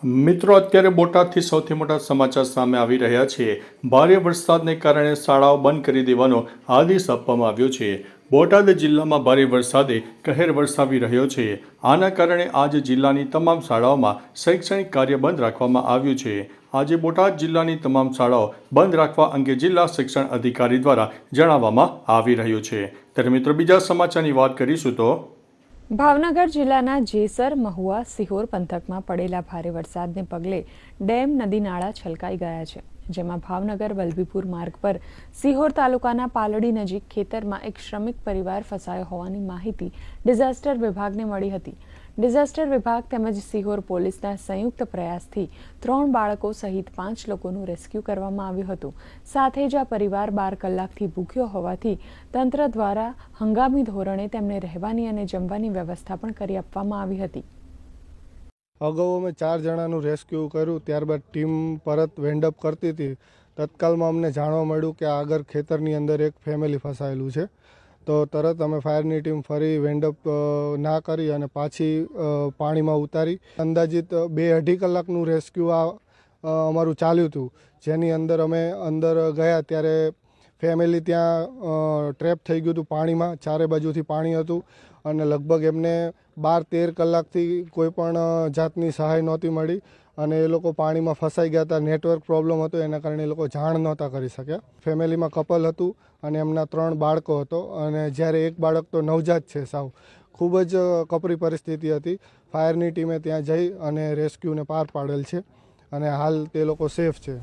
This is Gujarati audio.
મિત્રો, અત્યારે બોટાદથી સૌથી મોટા સમાચાર સામે આવી રહ્યા છે। ભારે વરસાદને કારણે શાળાઓ બંધ કરી દેવાનો આદેશ આપવામાં આવ્યો છે। બોટાદ જિલ્લામાં ભારે વરસાદે કહેર વરસાવી રહ્યો છે। આના કારણે આજે જિલ્લાની તમામ શાળાઓમાં શૈક્ષણિક કાર્ય બંધ રાખવામાં આવ્યું છે। આજે બોટાદ જિલ્લાની તમામ શાળાઓ બંધ રાખવા અંગે જિલ્લા શિક્ષણ અધિકારી દ્વારા જણાવવામાં આવી રહ્યું છે। ત્યારે મિત્રો, બીજા સમાચારની વાત કરીશું તો ભાવનગર જિલ્લાના જેસર, મહુવા, સિહોર પંથકમાં પડેલા ભારે વરસાદને પગલે ડેમ, નદી નાળા છલકાઈ ગયા છે। જેમાં ભાવનગર વલભીપુર માર્ગ પર સિહોર તાલુકાના પાલડી નજીક ખેતરમાં એક શ્રમિક પરિવાર ફસાયો હોવાની માહિતી ડિઝાસ્ટર વિભાગને મળી હતી। ડિઝાસ્ટર વિભાગ તેમજ સિહોર પોલીસના સંયુક્ત પ્રયાસથી 3 બાળકો સહિત 5 લોકોનું રેસ્ક્યુ કરવામાં આવ્યું હતું। સાથે જ આ પરિવાર 12 કલાકથી ભૂખ્યો હોવાથી તંત્ર દ્વારા હંગામી ધોરણે તેમને રહેવાની અને જમવાની વ્યવસ્થા પણ કરી આપવામાં આવી હતી। અગાઉ અમે 4 જણાનું રેસ્ક્યુ કર્યું, ત્યારબાદ ટીમ પરત વેન્ડઅપ કરતી હતી। તત્કાલમાં અમને જાણવા મળ્યું કે આગળ ખેતરની અંદર એક ફેમિલી ફસાયેલું છે, તો તરત અમે ફાયરની ટીમ ફરી વેન્ડઅપ ના કરી અને પાછી પાણીમાં ઉતારી અંદાજિત 2-2.5 કલાકનું રેસ્ક્યુ અમારું ચાલ્યું હતું, જેની અંદર અમે અંદર ગયા ત્યારે ફેમિલી ત્યાં ટ્રેપ થઈ ગયું હતું પાણીમાં। ચારે બાજુથી પાણી હતું અને લગભગ એમને 12-13 કલાકથી કોઈ પણ જાતની સહાય નહોતી મળી અને એ લોકો પાણીમાં ફસાઈ ગયા હતા। નેટવર્ક પ્રોબ્લેમ હતો, એના કારણે એ લોકો જાણ નહોતા કરી શક્યા। ફેમિલીમાં કપલ હતું અને એમના 3 બાળકો હતો અને જ્યારે એક બાળક તો નવજાત છે સાવ। ખૂબ જ કપરી પરિસ્થિતિ હતી। ફાયરની ટીમે ત્યાં જઈ અને રેસ્ક્યુને પાર પાડેલ છે અને હાલ તે લોકો સેફ છે।